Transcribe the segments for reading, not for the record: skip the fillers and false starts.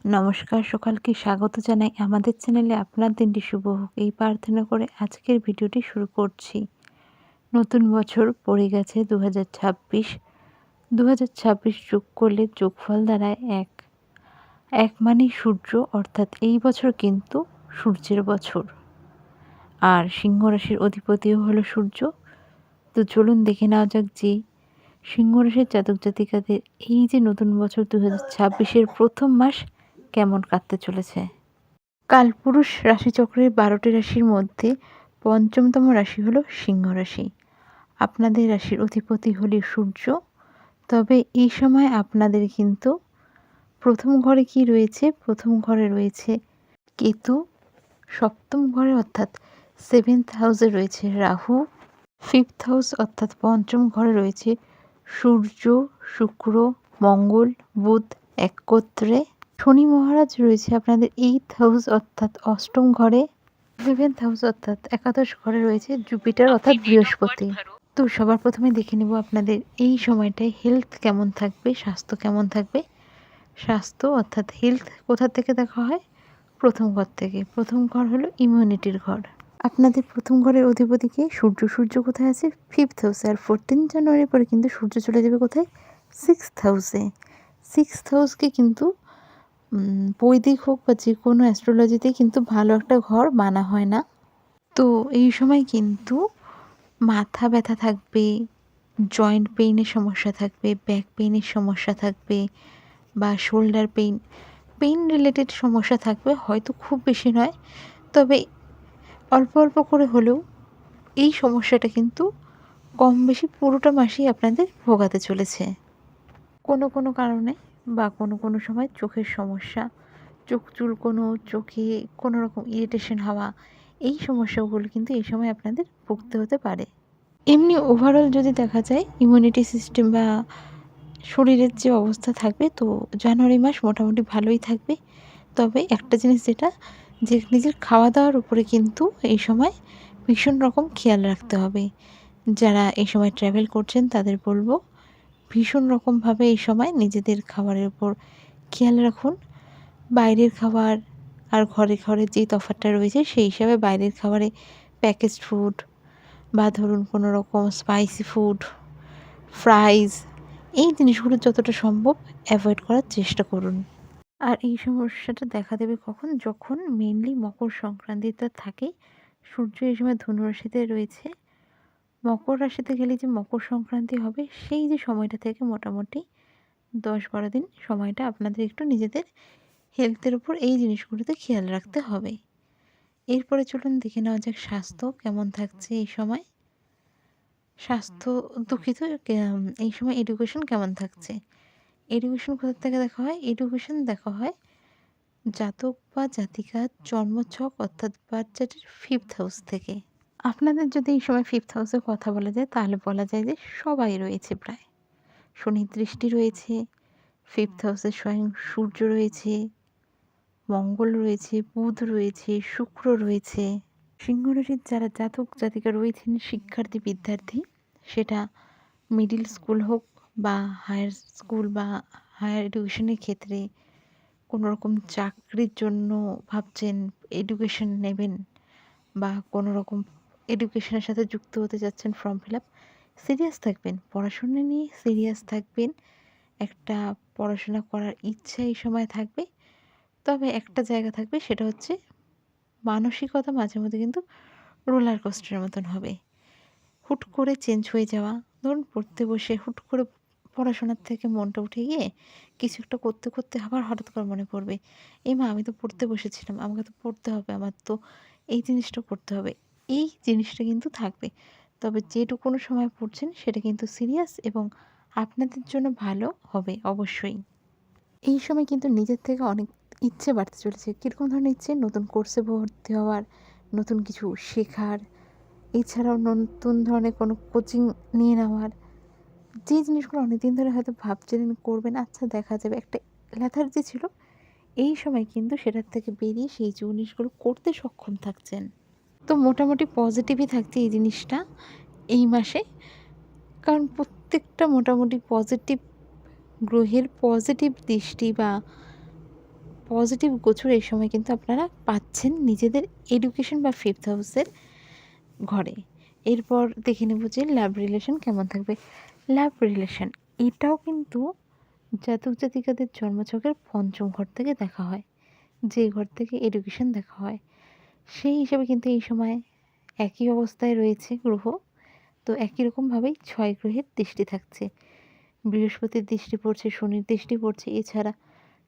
নমস্কার, সকালকে স্বাগত জানাই আমাদের চ্যানেলে। আপনার দিনটি শুভ হোক এই প্রার্থনা করে আজকের ভিডিওটি শুরু করছি। নতুন বছর পড়ে গেছে 2026। 2026 যোগ করলে যোগফল দাঁড়ায় 1। 1 মানেই সূর্য, অর্থাৎ এই বছর কিন্তু সূর্যের বছর। আর সিংহ রাশির অধিপতিও হলো সূর্য। তো চলুন দেখে নেওয়া যাক যে সিংহ রাশির জাতক জাতিকাদের এই যে নতুন বছর 2026-এর প্রথম মাস কেমন কাটতে চলেছে। কালপুরুষ রাশিচক্রের 12টি রাশির মধ্যে পঞ্চমতম রাশি হলো সিংহ রাশি। আপনাদের রাশির অধিপতি হলো সূর্য। তবে এই সময় আপনাদের কিন্তু প্রথম ঘরে কি রয়েছে? প্রথম ঘরে রয়েছে কেতু, সপ্তম ঘরে অর্থাৎ 7th হাউসে রয়েছে রাহু, 5th হাউস অর্থাৎ পঞ্চম ঘরে রয়েছে সূর্য, শুক্র, মঙ্গল, বুধ একত্রে। শনি মহারাজ রয়েছে আপনাদের 8th হাউস অর্থাৎ অষ্টম ঘরে। 11th হাউস অর্থাৎ একাদশ ঘরে রয়েছে জুপিটার অর্থাৎ বৃহস্পতি। তো সবার প্রথমে দেখে নেব আপনাদের এই সময়টায় হেলথ কেমন থাকবে, স্বাস্থ্য কেমন থাকবে। স্বাস্থ্য অর্থাৎ হেলথ কোথা থেকে দেখা হয়? প্রথম ঘর থেকে। প্রথম ঘর হলো ইমিউনিটির ঘর। আপনাদের প্রথম ঘরের অধিপতিকে সূর্য। সূর্য কোথায় আছে? 5th হাউসে। আর 14 জানুয়ারির পরে কিন্তু সূর্য চলে যাবে কোথায়? 6th হাউসে। 6th হাউসকে কিন্তু বৈদিক হোক বা যে কোনো অ্যাস্ট্রোলজিতে কিন্তু ভালো একটা ঘর মানা হয় না। তো এই সময় কিন্তু মাথা ব্যথা থাকবে, জয়েন্ট পেইনের সমস্যা থাকবে, ব্যাক পেইনের সমস্যা থাকবে বা শোল্ডার পেইন রিলেটেড সমস্যা থাকবে। হয়তো খুব বেশি নয়, তবে অল্প অল্প করে হলেও এই সমস্যাটা কিন্তু কম বেশি পুরোটা মাসেই আপনাদের ভোগাতে চলেছে। কোনো কোনো কারণে বা কোনো কোনো সময় চোখের সমস্যা, চোখ চুলকোনো, চোখে কোনো রকম ইরিটেশন হওয়া, এই সমস্যাগুলো কিন্তু এই সময় আপনাদের ভুগতে হতে পারে। এমনি ওভারঅল যদি দেখা যায় ইমিউনিটি সিস্টেম বা শরীরের যে অবস্থা থাকবে, তো জানুয়ারি মাস মোটামুটি ভালোই থাকবে। তবে একটা জিনিস যেটা, যে নিজের খাওয়া দাওয়ার উপরে কিন্তু এই সময় ভীষণ রকম খেয়াল রাখতে হবে। যারা এই সময় ট্রাভেল করছেন তাদের বলবো ভীষণ রকমভাবে এই সময় নিজেদের খাবারের উপর খেয়াল রাখুন। বাইরের খাবার আর ঘরে ঘরে যে তফাৎটা রয়েছে সেই হিসাবে বাইরের খাবারে প্যাকেজড ফুড বা ধরুন কোনো রকম স্পাইসি ফুড, ফ্রাইজ, এই জিনিসগুলো যতটা সম্ভব অ্যাভয়েড করার চেষ্টা করুন। আর এই সমস্যাটা দেখা দেবে কখন? যখন মেনলি মকর সংক্রান্তিটা থাকে। সূর্য এই সময় ধনু রাশিতে রয়েছে। মকর রাশিতে গেলে যে মকর সংক্রান্তি হবে, সেই যে সময়টা থেকে মোটামুটি 10-12 দিন সময়টা আপনাদের একটু নিজেদের হেলথের উপর এই জিনিসগুলোতে খেয়াল রাখতে হবে। এরপরে চলুন দেখে নেওয়া যাক স্বাস্থ্য কেমন থাকছে এই সময়। স্বাস্থ্য দুঃখিত, এই সময় এডুকেশন কেমন থাকছে। এডুকেশন কোথা থেকে দেখা হয়? এডুকেশন দেখা হয় জাতক বা জাতিকার জন্মছক অর্থাৎ বার্থ চার্টের 5th হাউস থেকে। আপনাদের যদি এই সময় 5th হাউসের কথা বলা যায় তাহলে বলা যায় যে সবাই রয়েছে প্রায়। শনির দৃষ্টি রয়েছে, 5th হাউসে স্বয়ং সূর্য রয়েছে, মঙ্গল রয়েছে, বুধ রয়েছে, শুক্র রয়েছে। সিংহ রাশির যারা জাতক জাতিকা রয়েছেন শিক্ষার্থী বিদ্যার্থী, সেটা মিডিল স্কুল হোক বা হায়ার স্কুল বা হায়ার এডুকেশনের ক্ষেত্রে, কোনো রকম চাকরির জন্য ভাবছেন এডুকেশন নেবেন বা কোনো রকম এডুকেশনের সাথে যুক্ত হতে যাচ্ছেন, ফর্ম ফিল আপ, সিরিয়াস থাকবেন, পড়াশোনা নিয়ে সিরিয়াস থাকবেন। একটা পড়াশোনা করার ইচ্ছা এই সময় থাকবে। তবে একটা জায়গা থাকবে, সেটা হচ্ছে মানসিকতা মাঝে মধ্যে কিন্তু রোলার কোস্টারের মতন হবে। হুট করে চেঞ্জ হয়ে যাওয়া। ধরুন পড়তে বসে হুট করে পড়াশোনার থেকে মনটা উঠে গিয়ে কিছু একটা করতে করতে আবার হঠাৎ করে মনে পড়বে, মা আমি তো পড়তে বসেছিলাম, আমাকে তো পড়তে হবে, আমার তো এই জিনিসটা করতে হবে। এই জিনিসটা কিন্তু থাকবে। তবে যেটুকুনো সময় পড়ছেন সেটা কিন্তু সিরিয়াস এবং আপনাদের জন্য ভালো হবে অবশ্যই। এই সময় কিন্তু নিজের থেকে অনেক ইচ্ছে বাড়তে চলেছে। কীরকম ধরনের ইচ্ছে? নতুন কোর্সে ভর্তি হওয়ার, নতুন কিছু শেখার, এছাড়াও নতুন ধরনের কোনো কোচিং নিয়ে নেওয়ার। যে জিনিসগুলো অনেকদিন ধরে হয়তো ভাবছিলেন করবেন, আচ্ছা দেখা যাবে, একটা লেথার্জি ছিল, এই সময় কিন্তু সেটার থেকে বেরিয়ে সেই জিনিসগুলো করতে সক্ষম থাকছেন। তো মোটামুটি পজিটিভই থাকছে এই জিনিসটা এই মাসে। কারণ প্রত্যেকটা মোটামুটি পজিটিভ গ্রহের পজিটিভ দৃষ্টি বা পজিটিভ গোচর এই সময় কিন্তু আপনারা পাচ্ছেন নিজেদের এডুকেশন বা 5th হাউসের ঘরে। এরপর দেখে নেব যে লাভ রিলেশন কেমন থাকবে। লাভ রিলেশন এটাও কিন্তু জাতক জাতিকাদের জন্মছকের পঞ্চম ঘর থেকে দেখা হয়, যে ঘর থেকে এডুকেশন দেখা হয়। সেই হিসাবে কিন্তু এই সময় একই অবস্থায় রয়েছে গ্রহ, তো একই রকমভাবেই 6 গ্রহের দৃষ্টি থাকছে। বৃহস্পতির দৃষ্টি পড়ছে, শনির দৃষ্টি পড়ছে, এছাড়া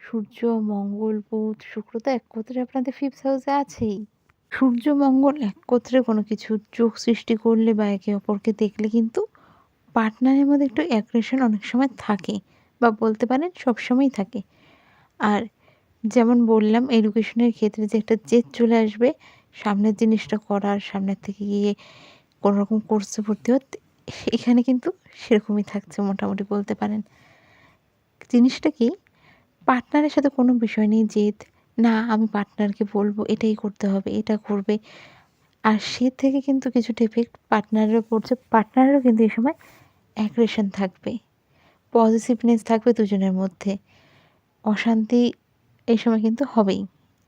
সূর্য, মঙ্গল, বুধ, শুক্র তো একত্রে আপনাদের 5th হাউসে আছেই। সূর্য মঙ্গল একত্রে কোনো কিছু যোগ সৃষ্টি করলে বা একে অপরকে দেখলে কিন্তু পার্টনারের মধ্যে একটু অ্যাগ্রেশন অনেক সময় থাকে, বা বলতে পারেন সবসময়ই থাকে। আর যেমন বললাম এডুকেশনের ক্ষেত্রে যে একটা জেদ চলে আসবে সামনের জিনিসটা করার, সামনের থেকে গিয়ে কোনো রকম কোর্সে ভর্তি হতে, এখানে কিন্তু সেরকমই থাকছে মোটামুটি বলতে পারেন। জিনিসটা কি, পার্টনারের সাথে কোনো বিষয় নেই জেদ, না আমি পার্টনারকে বলবো এটাই করতে হবে, এটা করবে, আর সে থেকে কিন্তু কিছুটা এফেক্ট পার্টনারেরও পড়ছে। পার্টনারেরও কিন্তু এই সময় অ্যাগ্রেশন থাকবে, পজিটিভনেস থাকবে দুজনের মধ্যে। অশান্তি এই সময় কিন্তু হবেই,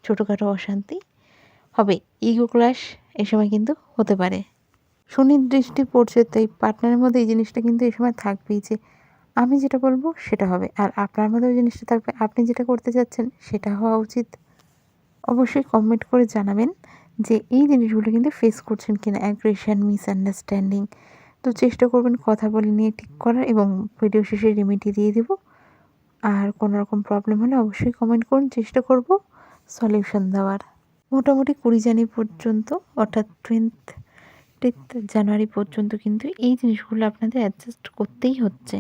ছোটোখাটো অশান্তি হবে, ইগো ক্ল্যাশ এই সময় কিন্তু হতে পারে। শনির দৃষ্টি পড়ছে, তাই পার্টনারের মধ্যে এই জিনিসটা কিন্তু এই সময় থাকবেই যে আমি যেটা বলবো সেটা হবে, আর আপনার মধ্যে ওই জিনিসটা থাকবে আপনি যেটা করতে চাচ্ছেন সেটা হওয়া উচিত। অবশ্যই কমেন্ট করে জানাবেন যে এই জিনিসগুলো কিন্তু ফেস করছেন কিনা, অ্যাগ্রেশন, মিসআন্ডারস্ট্যান্ডিং। তো চেষ্টা করবেন কথা বলে নিয়ে ঠিক করার, এবং ভিডিও শেষে রেমেডি দিয়ে দেবো। আর কোনো রকম প্রবলেম হলে অবশ্যই কমেন্ট করুন, চেষ্টা করব সলিউশন দেওয়ার। মোটামুটি 20 জানুয়ারি পর্যন্ত, অর্থাৎ 20th জানুয়ারি পর্যন্ত কিন্তু এই জিনিসগুলো আপনাদের অ্যাডজাস্ট করতেই হচ্ছে।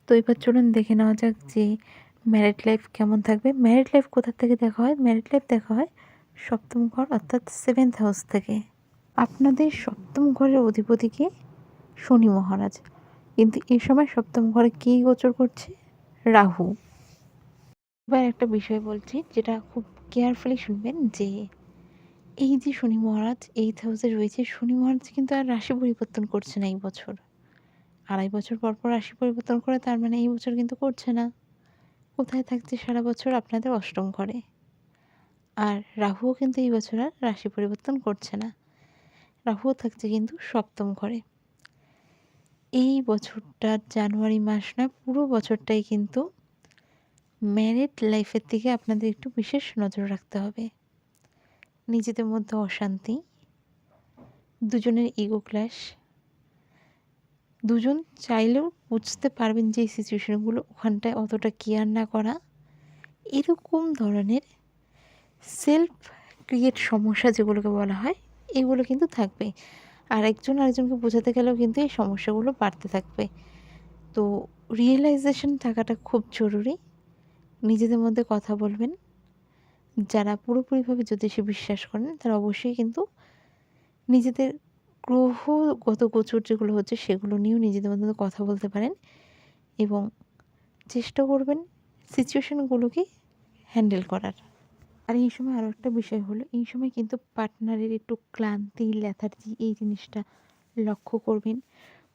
তো এবার চলুন দেখে নেওয়া যাক যে ম্যারিড লাইফ কেমন থাকবে। ম্যারিড লাইফ কোথা থেকে দেখা হয়? ম্যারিড লাইফ দেখা হয় সপ্তম ঘর, অর্থাৎ 7th হাউস থেকে। আপনাদের সপ্তম ঘরের অধিপতিকে শনি মহারাজ, কিন্তু এই সময় সপ্তম ঘরে কে গোচর করছে? রাহু। এবার একটা বিষয় বলছি যেটা খুব কেয়ারফুলি শুনবেন, যে এই যে শনি মহারাজ 8th হাউসে রয়েছে, শনি মহারাজ কিন্তু আর রাশি পরিবর্তন করছে না এই বছর। 2.5 বছর পর পর রাশি পরিবর্তন করে, তার মানে এই বছর কিন্তু করছে না। কোথায় থাকছে সারা বছর? আপনাদের অষ্টম ঘরে। আর রাহুও কিন্তু এই বছর আর রাশি পরিবর্তন করছে না, রাহুও থাকছে কিন্তু সপ্তম ঘরে। এই বছরটা জানুয়ারি মাস না, পুরো বছরটাই কিন্তু ম্যারিড লাইফের দিকে আপনাদের একটু বিশেষ নজর রাখতে হবে। নিজেদের মধ্যে অশান্তি, দুজনের ইগো ক্ল্যাশ, দুজন চাইলেও বুঝতে পারবেন যে এই সিচুয়েশনগুলো ওখানটায় অতটা কেয়ার না করা, এরকম ধরনের সেলফ ক্রিয়েট সমস্যা যেগুলোকে বলা হয়, এগুলো কিন্তু থাকবে। আর একজন আরেকজনকে বোঝাতে গেলেও কিন্তু এই সমস্যাগুলো বাড়তে থাকবে। তো রিয়েলাইজেশন থাকাটা খুব জরুরি। নিজেদের মধ্যে কথা বলবেন। যারা পুরোপুরিভাবে জ্যোতিষে বিশ্বাস করেন তারা অবশ্যই কিন্তু নিজেদের গ্রহগত গোচর যেগুলো হচ্ছে সেগুলো নিয়েও নিজেদের মধ্যে কথা বলতে পারেন, এবং চেষ্টা করবেন সিচুয়েশনগুলোকে হ্যান্ডেল করার। আর এই সময় আরও একটা বিষয় হলো, এই সময় কিন্তু পার্টনারের একটু ক্লান্তি, লেথার্জি এই জিনিসটা লক্ষ্য করবেন।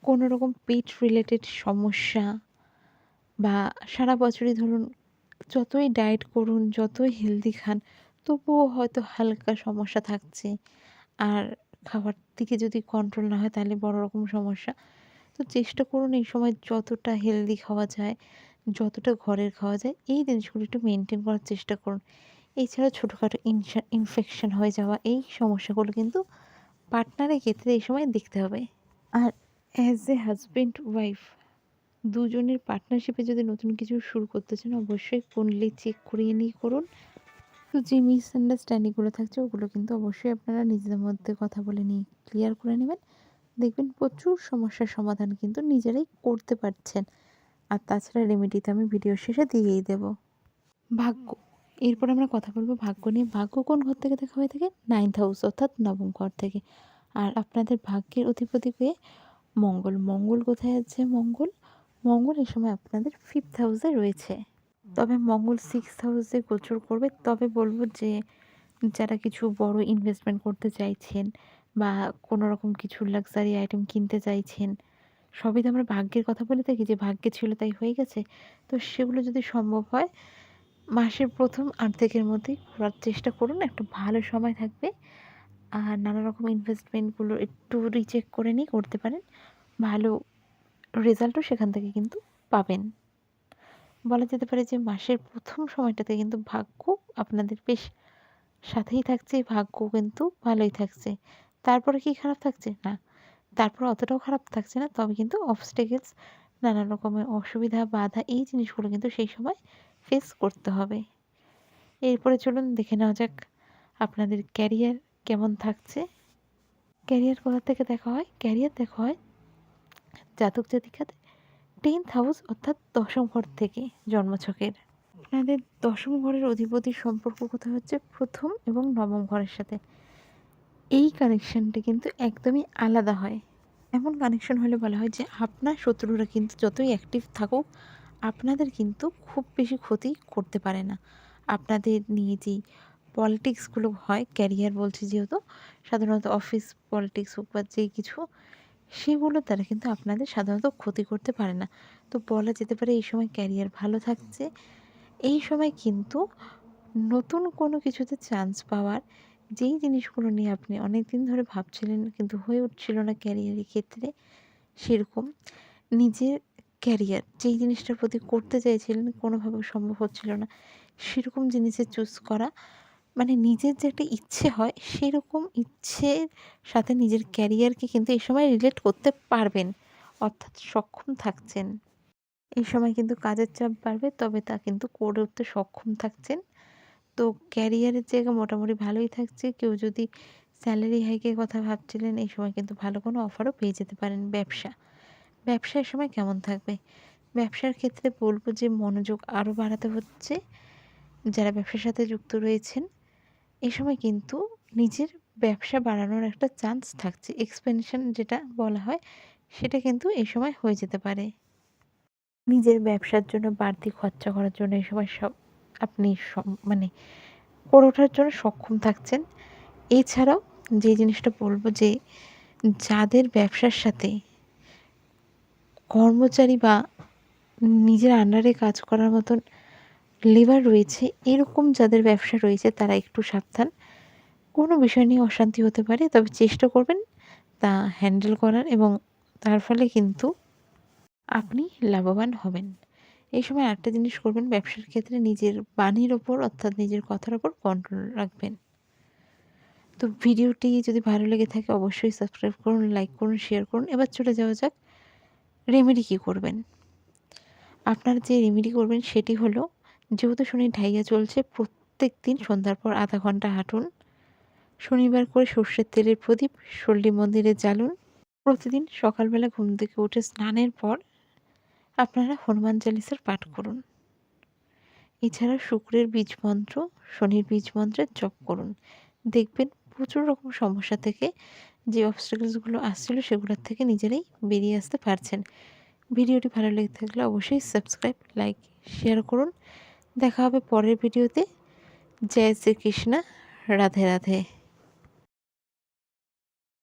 কোনো রকম পেট রিলেটেড সমস্যা, বা সারা বছরই ধরুন যতই ডায়েট করুন, যতই হেলদি খান, তবুও হয়তো হালকা সমস্যা থাকছে। আর খাবার দিকে যদি কন্ট্রোল না হয় তাহলে বড় রকম সমস্যা। তো চেষ্টা করুন এই সময় যতটা হেলদি খাওয়া যায়, যতটা ঘরের খাওয়া যায়, এই জিনিসগুলো একটু মেনটেন করার চেষ্টা করুন। এছাড়া ছোটোখাটো ইনফেকশন হয়ে যাওয়া, এই সমস্যাগুলো কিন্তু পার্টনারের ক্ষেত্রে এই সময় দেখতে হবে। আর অ্যাজ এ হাজব্যান্ড ওয়াইফ দুজনের পার্টনারশিপে যদি নতুন কিছু শুরু করতে চান, অবশ্যই কুণ্ডলি চেক করিয়ে নিয়ে করুন। তো যে মিসআন্ডারস্ট্যান্ডিংগুলো থাকছে ওগুলো কিন্তু অবশ্যই আপনারা নিজেদের মধ্যে কথা বলে নিয়ে ক্লিয়ার করে নেবেন। দেখবেন প্রচুর সমস্যার সমাধান কিন্তু নিজেরাই করতে পারছেন। আর তাছাড়া রেমেডি তো আমি ভিডিও শেষে দিয়েই দেব। ভাগ্য, এরপর আমরা কথা বলবো ভাগ্য নিয়ে। ভাগ্য কোন ঘর থেকে দেখা হয়ে থাকে? 9th হাউস, অর্থাৎ নবম ঘর থেকে। আর আপনাদের ভাগ্যের অধিপতিকে মঙ্গল। মঙ্গল কোথায় আছে? মঙ্গল মঙ্গল এই সময় আপনাদের 5th হাউসে রয়েছে। তবে মঙ্গল 6th হাউসে গোচর করবে। তবে বলবো যে যারা কিছু বড় ইনভেস্টমেন্ট করতে চাইছেন, বা কোনো রকম কিছু লাক্সারি আইটেম কিনতে চাইছেন, সবই তো আমরা ভাগ্যের কথা বলে থাকি যে ভাগ্যে ছিল তাই হয়ে গেছে। তো সেগুলো যদি সম্ভব হয় মাসের প্রথম অর্ধেকের মধ্যেই করার চেষ্টা করুন, একটা ভালো সময় থাকবে। আর নানা রকম ইনভেস্টমেন্টগুলো একটু রিচেক করে নিয়ে করতে পারেন, ভালো রেজাল্টও সেখান থেকে কিন্তু পাবেন। বলা যেতে পারে যে মাসের প্রথম সময়টাতে কিন্তু ভাগ্য আপনাদের বেশ সাথেই থাকছে, ভাগ্য কিন্তু ভালোই থাকছে। তারপরে কি খারাপ থাকছে? না, তারপরে অতটাও খারাপ থাকছে না। তবে কিন্তু অবস্টেকেলস, নানা রকমের অসুবিধা, বাধা, এই জিনিসগুলো কিন্তু সেই সময় ফেস করতে হবে। এরপরে চলুন দেখে নেওয়া যাক আপনাদের ক্যারিয়ার কেমন থাকছে। ক্যারিয়ার কোথা থেকে দেখা হয়? ক্যারিয়ার দেখা হয় জাতক জাতিকাদের 10th হাউস অর্থাৎ দশম ঘর থেকে, জন্মছকের। আপনাদের দশম ঘরের অধিপতির সম্পর্ক কোথায় হচ্ছে? প্রথম এবং নবম ঘরের সাথে। এই কানেকশনটা কিন্তু একদমই আলাদা হয়। এমন কানেকশন হলে বলা হয় যে আপনার শত্রুরা কিন্তু যতই অ্যাক্টিভ থাকুক, আপনাদের কিন্তু খুব বেশি ক্ষতি করতে পারে না। আপনাদের নিয়ে যেই পলিটিক্সগুলো হয়, ক্যারিয়ার বলছি যেহেতু, সাধারণত অফিস পলিটিক্স হোক বা যে কিছু, সেগুলোর দ্বারা কিন্তু আপনাদের সাধারণত ক্ষতি করতে পারে না। তো বলা যেতে পারে এই সময় ক্যারিয়ার ভালো থাকছে। এই সময় কিন্তু নতুন কোনো কিছুতে চান্স পাওয়ার, যেই জিনিসগুলো নিয়ে আপনি অনেক দিন ধরে ভাবছিলেন কিন্তু হয়ে উঠছিল না ক্যারিয়ারের ক্ষেত্রে, সেরকম নিজের ক্যারিয়ার যেই জিনিসটার প্রতি করতে চাইছিলেন কোনোভাবে সম্ভব হচ্ছিল না, সেরকম জিনিসে চুজ করা, মানে নিজের যে একটা ইচ্ছে হয় সেরকম ইচ্ছের সাথে নিজের ক্যারিয়ারকে কিন্তু এই সময় রিলেট করতে পারবেন, অর্থাৎ সক্ষম থাকছেন। এই সময় কিন্তু কাজের চাপ বাড়বে, তবে তা কিন্তু করে উঠতে সক্ষম থাকছেন। তো ক্যারিয়ারের জায়গা মোটামুটি ভালোই থাকছে। কেউ যদি স্যালারি হাইকের কথা ভাবছিলেন, এই সময় কিন্তু ভালো কোনো অফারও পেয়ে যেতে পারেন। ব্যবসার সময় কেমন থাকবে? ব্যবসার ক্ষেত্রে বলব যে মনোযোগ আরও বাড়াতে হচ্ছে। যারা ব্যবসার সাথে যুক্ত রয়েছেন, এই সময় কিন্তু নিজের ব্যবসা বাড়ানোর একটা চান্স থাকছে। এক্সপেনশন যেটা বলা হয়, সেটা কিন্তু এই সময় হয়ে যেতে পারে। নিজের ব্যবসার জন্য বাড়তি খরচা করার জন্য এই সময় আপনি মানে করে ওঠার জন্য সক্ষম থাকছেন। এছাড়াও যে জিনিসটা বলব যে যাদের ব্যবসার সাথে কর্মচারী বা নিজের আন্ডারে কাজ করার মতন লেবার রয়েছে, এরকম যাদের ব্যবসা রয়েছে তারা একটু সাবধান। কোনো বিষয় নিয়ে অশান্তি হতে পারে, তবে চেষ্টা করবেন তা হ্যান্ডেল করার, এবং তার ফলে কিন্তু আপনি লাভবান হবেন। এই সময় একটা জিনিস করবেন, ব্যবসার ক্ষেত্রে নিজের বাণীর ওপর অর্থাৎ নিজের কথার ওপর কন্ট্রোল রাখবেন। তো ভিডিওটি যদি ভালো লেগে থাকে অবশ্যই সাবস্ক্রাইব করুন, লাইক করুন, শেয়ার করুন। এবার চলে যাওয়া যাক রেমেডি কী করবেন। আপনারা যে রেমেডি করবেন সেটি হলো, যেহেতু শনি ঢাইয়া চলছে, প্রত্যেক দিন সন্ধ্যার পর আধা ঘন্টা হাঁটুন। শনিবার করে সর্ষের তেলের প্রদীপ শল্যী মন্দিরে জ্বালুন। প্রতিদিন সকালবেলা ঘুম থেকে উঠে স্নানের পর আপনারা হনুমান চালিসার পাঠ করুন। এছাড়া শুক্রের বীজ মন্ত্র, শনির বীজ মন্ত্রের জপ করুন। দেখবেন প্রচুর রকম সমস্যা থেকে, যে অবস্টাকেলসগুলো আসছিল সেগুলোর থেকে নিজেরাই বেরিয়ে আসতে পারছেন। ভিডিওটি ভালো লেগে থাকলে অবশ্যই সাবস্ক্রাইব, লাইক, শেয়ার করুন। দেখা হবে পরের ভিডিওতে। জয় শ্রীকৃষ্ণ। রাধে রাধে।